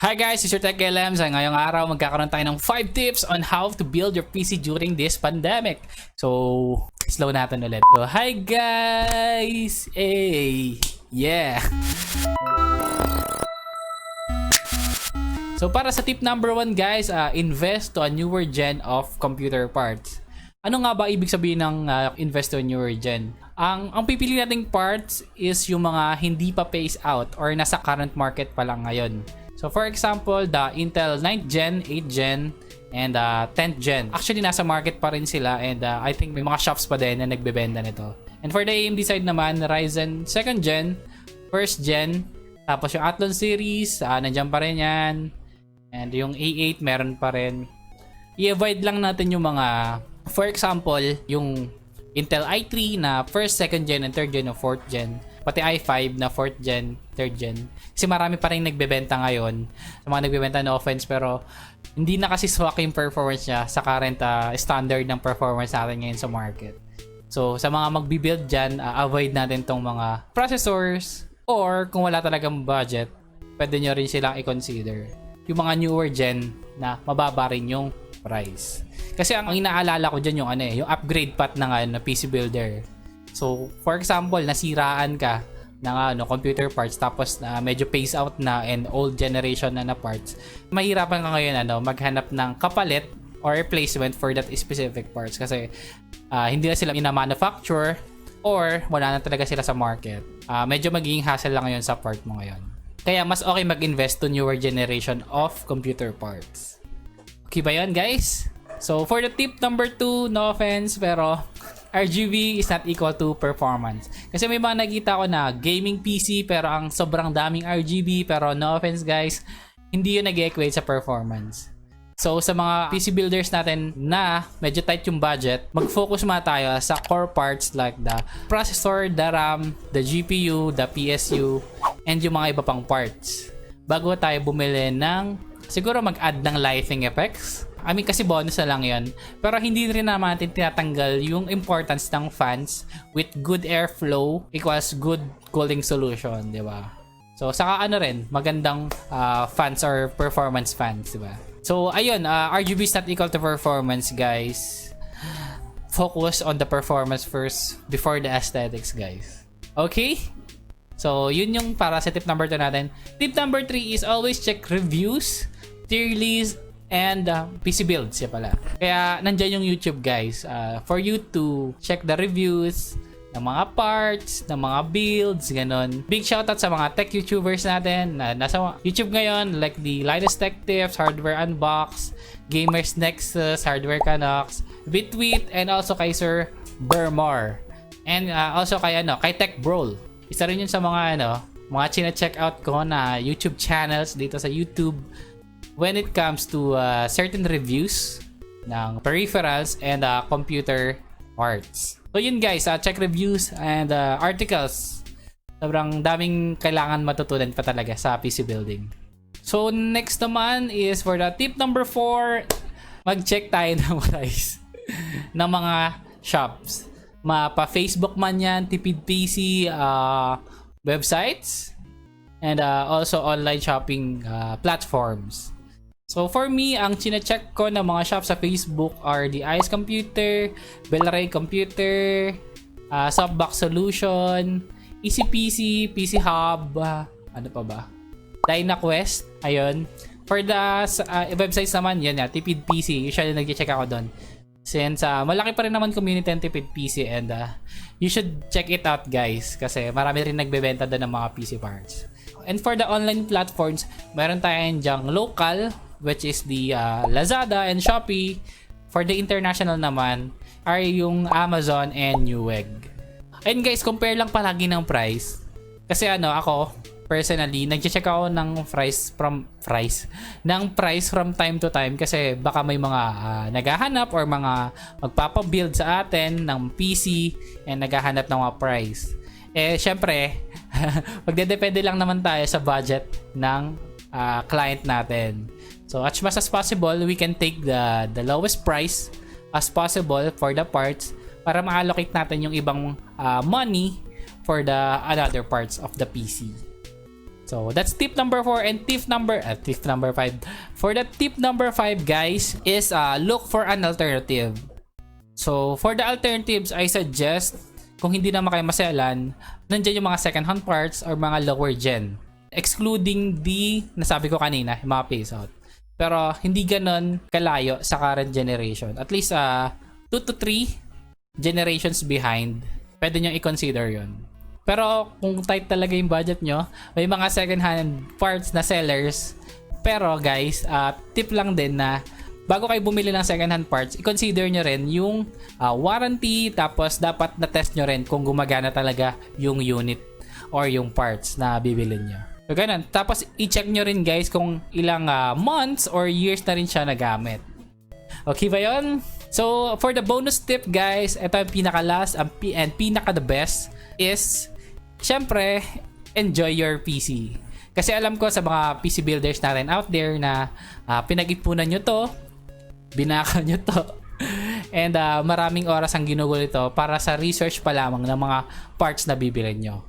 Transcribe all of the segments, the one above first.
Hi guys, it's your Tech Guy Lems. Ngayong araw magkakaroon tayo ng 5 tips on how to build your PC during this pandemic. So, slow natin ulit. So, hi guys! Hey! Yeah! So, para sa tip number 1 guys, invest to a newer gen of computer parts. Ano nga ba ibig sabihin ng invest to a newer gen? Ang pipili nating parts is yung mga hindi pa phase out or nasa current market pa lang ngayon. So for example, the Intel 9th Gen, 8th Gen, and 10th Gen. Actually, nasa market pa rin sila and I think may mga shops pa din na nagbebenta nito. And for the AMD side naman, Ryzen 2nd Gen, 1st Gen, tapos yung Athlon series, nandiyan pa rin yan. And yung A8 meron pa rin. I-avoid lang natin yung mga, for example, yung Intel i3 na 1st, 2nd Gen, and 3rd Gen o 4th Gen. Pati i5 na 4th gen, 3rd gen. Kasi marami pa rin nagbebenta ngayon. Sa mga nagbebenta, no offense, pero hindi na kasi swak yung performance niya sa current standard ng performance natin ngayon sa market. So, sa mga magbibuild dyan, avoid natin tong mga processors, or kung wala talagang budget, pwede nyo rin silang i-consider yung mga newer gen na mababa rin yung price. Kasi ang inaalala ko dyan yung yung upgrade path ng PC builder. So, for example, nasiraan ka ng computer parts tapos medyo phase out na and old generation na parts. Mahirapan ka ngayon maghanap ng kapalit or replacement for that specific parts kasi hindi na sila ina-manufacture or wala na talaga sila sa market. Medyo magiging hassle lang ngayon sa part mo ngayon. Kaya mas okay mag-invest to newer generation of computer parts. Okay ba yun, guys? So, for the tip number 2, no offense, pero RGB is not equal to performance. Kasi may mga nakita ko na gaming PC pero ang sobrang daming RGB, pero no offense guys, hindi yun nag-equate sa performance. So sa mga PC builders natin na medyo tight yung budget, mag-focus muna tayo sa core parts like the processor, the RAM, the GPU, the PSU, and yung mga iba pang parts. Bago tayo bumili ng, siguro mag-add ng lighting effects. I mean, kasi bonus na lang yun. Pero hindi rin naman natin tinatanggal yung importance ng fans with good airflow equals good cooling solution, di ba? So, saka rin, magandang fans or performance fans, di ba? So, ayun, RGB is not equal to performance, guys. Focus on the performance first before the aesthetics, guys. Okay? So, yun yung para sa tip number 2 natin. Tip number 3 is always check reviews, tier list, and PC builds pala. Kaya nandyan yung YouTube guys for you to check the reviews ng mga parts, ng mga builds, ganon. Big shoutout sa mga tech YouTubers natin na nasa YouTube ngayon like the Latest Tech Tips, Hardware Unbox, Gamers Nexus, Hardware Canucks, Bitwit, and also kay Sir Bermar. And also kay kay Tech Brawl. Isa rin yun sa mga mga chine-check out ko na YouTube channels dito sa YouTube when it comes to certain reviews ng peripherals and computer parts. So yun guys, check reviews and articles. Sobrang daming kailangan matutunan pa talaga sa PC building. So next naman is for the tip number 4, mag-check tayo ng price ng mga shops. Mapa Facebook man yan, Tipid PC, websites, and also online shopping platforms. So for me, ang chine-check ko ng mga shop sa Facebook are the Ice Computer, Bellray Computer, Softbox Solution, EasyPC, PC Hub, ano pa ba? DynaQuest, ayun. For the websites naman, yun Tipid PC, usually nag-check ako doon. Since malaki pa rin naman community ng Tipid PC and you should check it out guys kasi marami rin nagbebenta doon ng mga PC parts. And for the online platforms, meron tayong dyang local, which is the Lazada and Shopee. For the international naman are yung Amazon and Newegg. And guys, compare lang palagi ng price. Kasi ako personally, nag-check ako ng price from time to time kasi baka may mga naghahanap or mga magpapabuild sa atin ng PC and naghahanap ng mga price. Syempre, magdedepende lang naman tayo sa budget ng client natin. So as much as possible, we can take the lowest price as possible for the parts para ma-allocate natin yung ibang money for the other parts of the PC. So that's tip number 4. And tip number 5. For the tip number 5 guys is look for an alternative. So for the alternatives, I suggest kung hindi naman kayo maselan, nandiyan yung mga second hand parts or mga lower gen. Excluding the nasabi ko kanina, yung mga phase out. Pero hindi ganon kalayo sa current generation. At least 2 to 3 generations behind, pwede nyo i-consider yon. Pero kung tight talaga yung budget nyo, may mga second hand parts na sellers. Pero guys, tip lang din na bago kayo bumili ng second hand parts, i-consider nyo rin yung warranty, tapos dapat na-test nyo rin kung gumagana talaga yung unit or yung parts na bibili nyo. So ganun. Tapos i-check nyo rin guys kung ilang months or years na rin siya nagamit. Okay ba yun? So for the bonus tip guys, ito yung pinaka-last and pinaka-the best is syempre, enjoy your PC. Kasi alam ko sa mga PC builders natin out there na pinag-ipunan nyo to, binaka nyo to, and maraming oras ang ginugol ito para sa research pa lamang ng mga parts na bibili nyo.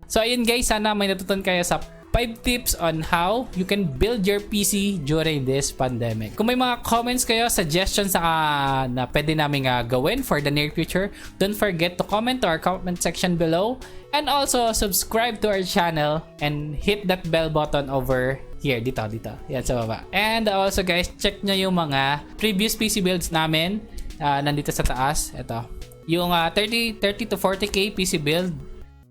So ayun guys, sana may natutunan kayo sa 5 tips on how you can build your PC during this pandemic. Kung may mga comments kayo, suggestions na pwede namin gawin for the near future, don't forget to comment to our comment section below. And also, subscribe to our channel and hit that bell button over here, dito. Yan sa baba. And also guys, check nyo yung mga previous PC builds namin. Nandito sa taas. Ito. Yung 30 to 40k PC build.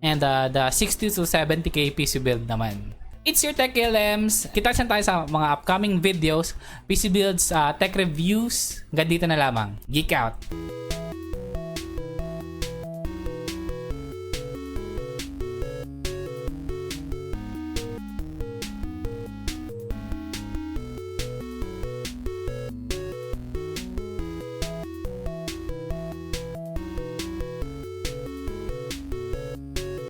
And the 60 to 70k PC build naman. It's your Tech Guy Lems. Kita-kitsan tayo sa mga upcoming videos, PC builds, tech reviews. Hanggang dito na lamang. Geek out!